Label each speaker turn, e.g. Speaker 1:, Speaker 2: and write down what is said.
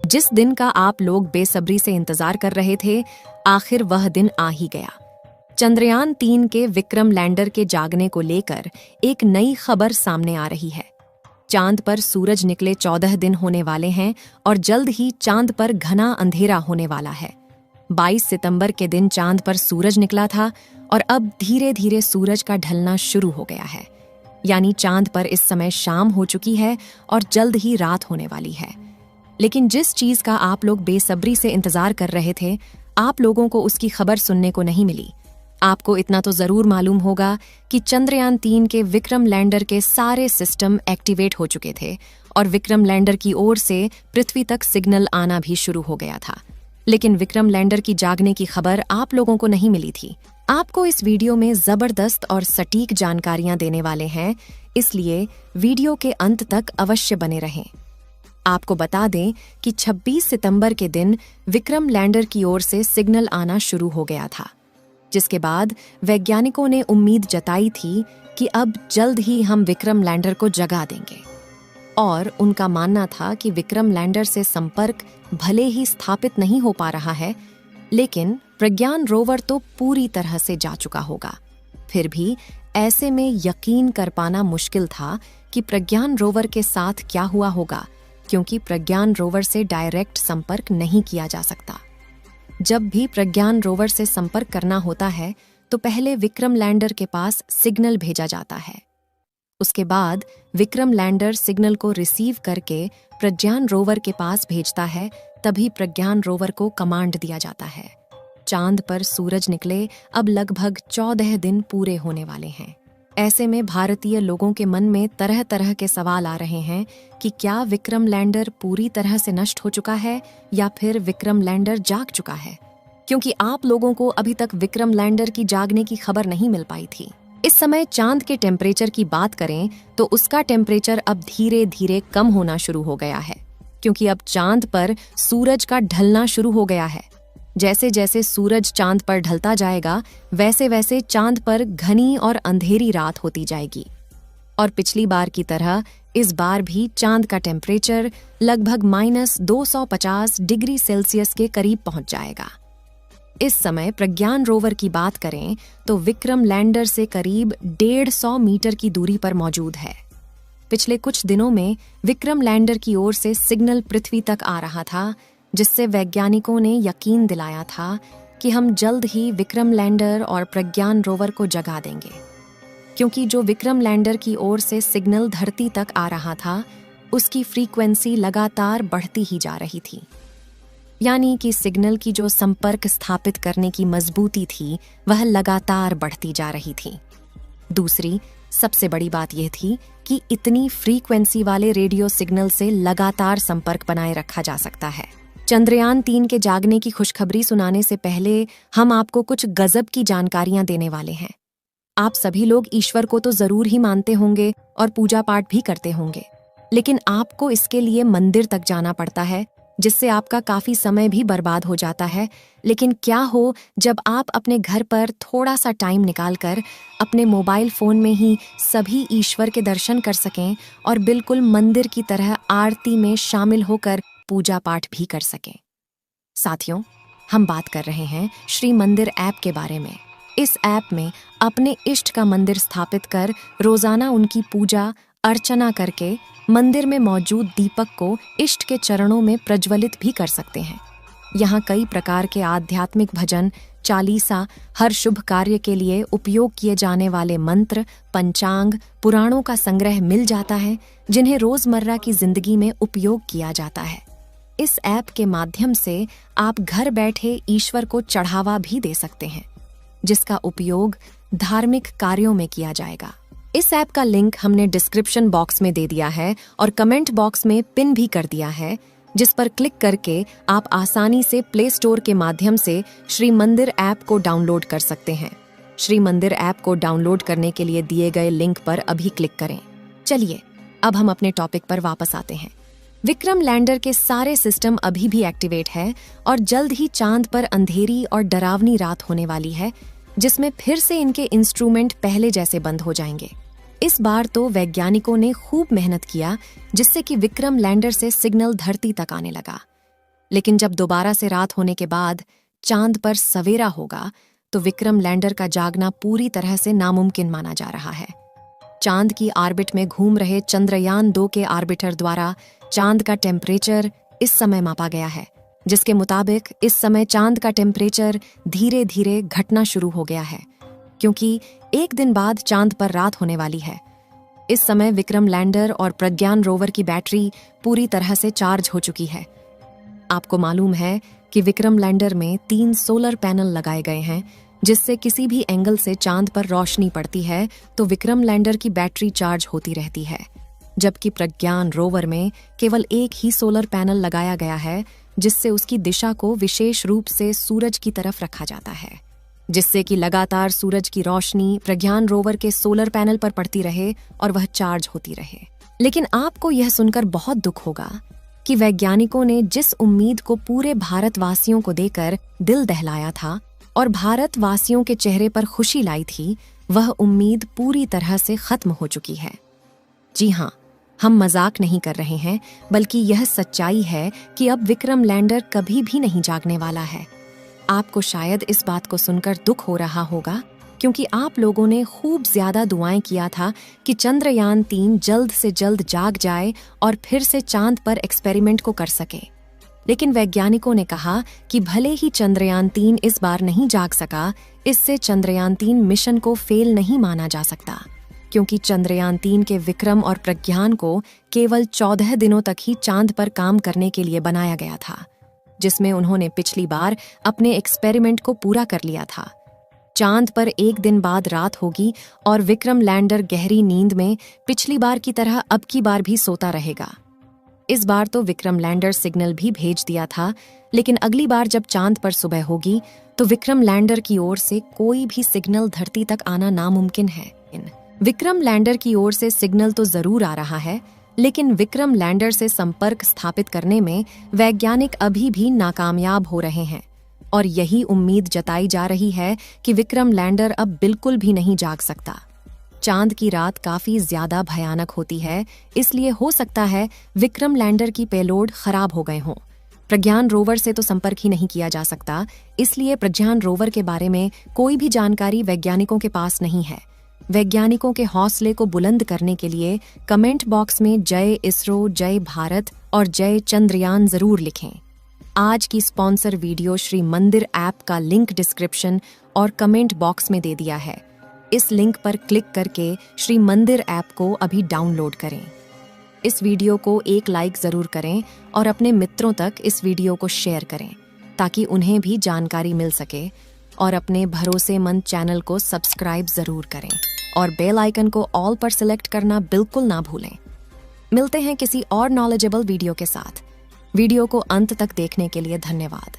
Speaker 1: जिस दिन का आप लोग बेसब्री से इंतजार कर रहे थे, आखिर वह दिन आ ही गया। चंद्रयान 3 के विक्रम लैंडर के जागने को लेकर एक नई खबर सामने आ रही है। चांद पर सूरज निकले 14 दिन होने वाले हैं और जल्द ही चांद पर घना अंधेरा होने वाला है। 22 सितंबर के दिन चांद पर सूरज निकला था और अब धीरे धीरे सूरज का ढलना शुरू हो गया है। यानी चांद पर इस समय शाम हो चुकी है और जल्द ही रात होने वाली है। लेकिन जिस चीज का आप लोग बेसब्री से इंतजार कर रहे थे, आप लोगों को उसकी खबर सुनने को नहीं मिली। आपको इतना तो जरूर मालूम होगा कि चंद्रयान 3 के विक्रम लैंडर के सारे सिस्टम एक्टिवेट हो चुके थे और विक्रम लैंडर की ओर से पृथ्वी तक सिग्नल आना भी शुरू हो गया था। लेकिन विक्रम लैंडर की जागने की खबर आप लोगों को नहीं मिली थी। आपको इस वीडियो में जबरदस्त और सटीक जानकारियां देने वाले हैं, इसलिए वीडियो के अंत तक अवश्य बने रहें। आपको बता दें कि 26 सितंबर के दिन विक्रम लैंडर की ओर से सिग्नल आना शुरू हो गया था, जिसके बाद वैज्ञानिकों ने उम्मीद जताई थी कि अब जल्द ही हम विक्रम लैंडर को जगा देंगे। और उनका मानना था कि विक्रम लैंडर से संपर्क भले ही स्थापित नहीं हो पा रहा है, लेकिन प्रज्ञान रोवर तो पूरी तरह से जा चुका होगा। फिर भी ऐसे में यकीन कर पाना मुश्किल था कि प्रज्ञान रोवर के साथ क्या हुआ होगा, क्योंकि प्रज्ञान रोवर से डायरेक्ट संपर्क नहीं किया जा सकता। जब भी प्रज्ञान रोवर से संपर्क करना होता है तो पहले विक्रम लैंडर के पास सिग्नल भेजा जाता है। उसके बाद विक्रम लैंडर सिग्नल को रिसीव करके प्रज्ञान रोवर के पास भेजता है, तभी प्रज्ञान रोवर को कमांड दिया जाता है। चांद पर सूरज निकले अब लगभग 14 दिन पूरे होने वाले हैं। ऐसे में भारतीय लोगों के मन में तरह तरह के सवाल आ रहे हैं कि क्या विक्रम लैंडर पूरी तरह से नष्ट हो चुका है या फिर विक्रम लैंडर जाग चुका है, क्योंकि आप लोगों को अभी तक विक्रम लैंडर की जागने की खबर नहीं मिल पाई थी। इस समय चांद के टेम्परेचर की बात करें तो उसका टेम्परेचर अब धीरे धीरे कम होना शुरू हो गया है, क्योंकि अब चांद पर सूरज का ढलना शुरू हो गया है। जैसे जैसे सूरज चांद पर ढलता जाएगा, वैसे वैसे चांद पर घनी और अंधेरी रात होती जाएगी। और पिछली बार की तरह इस बार भी चांद का टेम्परेचर लगभग -250 डिग्री सेल्सियस के करीब पहुंच जाएगा। इस समय प्रज्ञान रोवर की बात करें तो विक्रम लैंडर से करीब 150 मीटर की दूरी पर मौजूद है। पिछले कुछ दिनों में विक्रम लैंडर की ओर से सिग्नल पृथ्वी तक आ रहा था, जिससे वैज्ञानिकों ने यकीन दिलाया था कि हम जल्द ही विक्रम लैंडर और प्रज्ञान रोवर को जगा देंगे, क्योंकि जो विक्रम लैंडर की ओर से सिग्नल धरती तक आ रहा था उसकी फ्रीक्वेंसी लगातार बढ़ती ही जा रही थी। यानी कि सिग्नल की जो संपर्क स्थापित करने की मजबूती थी वह लगातार बढ़ती जा रही थी। दूसरी सबसे बड़ी बात यह थी कि इतनी फ्रीक्वेंसी वाले रेडियो सिग्नल से लगातार संपर्क बनाए रखा जा सकता है। चंद्रयान 3 के जागने की खुशखबरी सुनाने से पहले हम आपको कुछ गजब की जानकारियां देने वाले हैं। आप सभी लोग ईश्वर को तो जरूर ही मानते होंगे और पूजा पाठ भी करते होंगे, लेकिन आपको इसके लिए मंदिर तक जाना पड़ता है, जिससे आपका काफी समय भी बर्बाद हो जाता है। लेकिन क्या हो जब आप अपने घर पर थोड़ा सा टाइम निकालकर अपने मोबाइल फोन में ही सभी ईश्वर के दर्शन कर सकें और बिल्कुल मंदिर की तरह आरती में शामिल होकर पूजा पाठ भी कर सकें। साथियों, हम बात कर रहे हैं श्री मंदिर ऐप के बारे में। इस ऐप में अपने इष्ट का मंदिर स्थापित कर रोजाना उनकी पूजा अर्चना करके मंदिर में मौजूद दीपक को इष्ट के चरणों में प्रज्वलित भी कर सकते हैं। यहाँ कई प्रकार के आध्यात्मिक भजन, चालीसा, हर शुभ कार्य के लिए उपयोग किए जाने वाले मंत्र, पंचांग, पुराणों का संग्रह मिल जाता है, जिन्हें रोजमर्रा की जिंदगी में उपयोग किया जाता है। इस ऐप के माध्यम से आप घर बैठे ईश्वर को चढ़ावा भी दे सकते हैं, जिसका उपयोग धार्मिक कार्यों में किया जाएगा। इस ऐप का लिंक हमने डिस्क्रिप्शन बॉक्स में दे दिया है और कमेंट बॉक्स में पिन भी कर दिया है, जिस पर क्लिक करके आप आसानी से प्ले स्टोर के माध्यम से श्री मंदिर ऐप को डाउनलोड कर सकते हैं। श्री मंदिर ऐप को डाउनलोड करने के लिए दिए गए लिंक पर अभी क्लिक करें। चलिए अब हम अपने टॉपिक पर वापस आते हैं। विक्रम लैंडर के सारे सिस्टम अभी भी एक्टिवेट है और जल्द ही चांद पर अंधेरी और डरावनी रात होने वाली है, जिसमें फिर से इनके इंस्ट्रूमेंट पहले जैसे बंद हो जाएंगे। इस बार तो वैज्ञानिकों ने खूब मेहनत किया, जिससे कि विक्रम लैंडर से सिग्नल धरती तक आने लगा। लेकिन जब दोबारा से रात होने के बाद चांद पर सवेरा होगा तो विक्रम लैंडर का जागना पूरी तरह से नामुमकिन माना जा रहा है। चांद की ऑर्बिट में घूम रहे चंद्रयान 2 के ऑर्बिटर द्वारा चांद का टेम्परेचर इस समय मापा गया है, जिसके मुताबिक इस समय चांद का टेम्परेचर धीरे धीरे घटना शुरू हो गया है, क्योंकि एक दिन बाद चांद पर रात होने वाली है। इस समय विक्रम लैंडर और प्रज्ञान रोवर की बैटरी पूरी तरह से चार्ज हो चुकी है। आपको मालूम है कि विक्रम लैंडर में 3 सोलर पैनल लगाए गए हैं, जिससे किसी भी एंगल से चांद पर रोशनी पड़ती है तो विक्रम लैंडर की बैटरी चार्ज होती रहती है, जबकि प्रज्ञान रोवर में केवल एक ही सोलर पैनल लगाया गया है, जिससे उसकी दिशा को विशेष रूप से सूरज की तरफ रखा जाता है, जिससे कि लगातार सूरज की रोशनी प्रज्ञान रोवर के सोलर पैनल पर पड़ती रहे और वह चार्ज होती रहे। लेकिन आपको यह सुनकर बहुत दुख होगा कि वैज्ञानिकों ने जिस उम्मीद को पूरे भारतवासियों को देकर दिल दहलाया था और भारतवासियों के चेहरे पर खुशी लाई थी, वह उम्मीद पूरी तरह से खत्म हो चुकी है। जी हाँ, हम मजाक नहीं कर रहे हैं, बल्कि यह सच्चाई है कि अब विक्रम लैंडर कभी भी नहीं जागने वाला है। आपको शायद इस बात को सुनकर दुख हो रहा होगा, क्योंकि आप लोगों ने खूब ज्यादा दुआएं किया था कि चंद्रयान 3 जल्द से जल्द जाग जाए और फिर से चांद पर एक्सपेरिमेंट को कर सके। लेकिन वैज्ञानिकों ने कहा कि भले ही चंद्रयान 3 इस बार नहीं जाग सका, इससे चंद्रयान 3 मिशन को फेल नहीं माना जा सकता, क्योंकि चंद्रयान 3 के विक्रम और प्रज्ञान को केवल 14 दिनों तक ही चांद पर काम करने के लिए बनाया गया था, जिसमें उन्होंने पिछली बार अपने एक्सपेरिमेंट को पूरा कर लिया था। चांद पर एक दिन बाद रात होगी और विक्रम लैंडर गहरी नींद में पिछली बार की तरह अब की बार भी सोता रहेगा। इस बार तो विक्रम लैंडर सिग्नल भी भेज दिया था, लेकिन अगली बार जब चांद पर सुबह होगी तो विक्रम लैंडर की ओर से कोई भी सिग्नल धरती तक आना नामुमकिन है। विक्रम लैंडर की ओर से सिग्नल तो जरूर आ रहा है, लेकिन विक्रम लैंडर से संपर्क स्थापित करने में वैज्ञानिक अभी भी नाकामयाब हो रहे हैं और यही उम्मीद जताई जा रही है कि विक्रम लैंडर अब बिल्कुल भी नहीं जाग सकता। चांद की रात काफी ज्यादा भयानक होती है, इसलिए हो सकता है विक्रम लैंडर की पेलोड खराब हो गए हों। प्रज्ञान रोवर से तो संपर्क ही नहीं किया जा सकता, इसलिए प्रज्ञान रोवर के बारे में कोई भी जानकारी वैज्ञानिकों के पास नहीं है। वैज्ञानिकों के हौसले को बुलंद करने के लिए कमेंट बॉक्स में जय इसरो, जय भारत और जय चंद्रयान जरूर लिखें। आज की स्पॉन्सर वीडियो श्री मंदिर ऐप का लिंक डिस्क्रिप्शन और कमेंट बॉक्स में दे दिया है। इस लिंक पर क्लिक करके श्री मंदिर ऐप को अभी डाउनलोड करें। इस वीडियो को एक लाइक जरूर करें और अपने मित्रों तक इस वीडियो को शेयर करें, ताकि उन्हें भी जानकारी मिल सके, और अपने भरोसेमंद चैनल को सब्सक्राइब जरूर करें और बेल आइकन को ऑल पर सिलेक्ट करना बिल्कुल ना भूलें। मिलते हैं किसी और नॉलेजेबल वीडियो के साथ। वीडियो को अंत तक देखने के लिए धन्यवाद।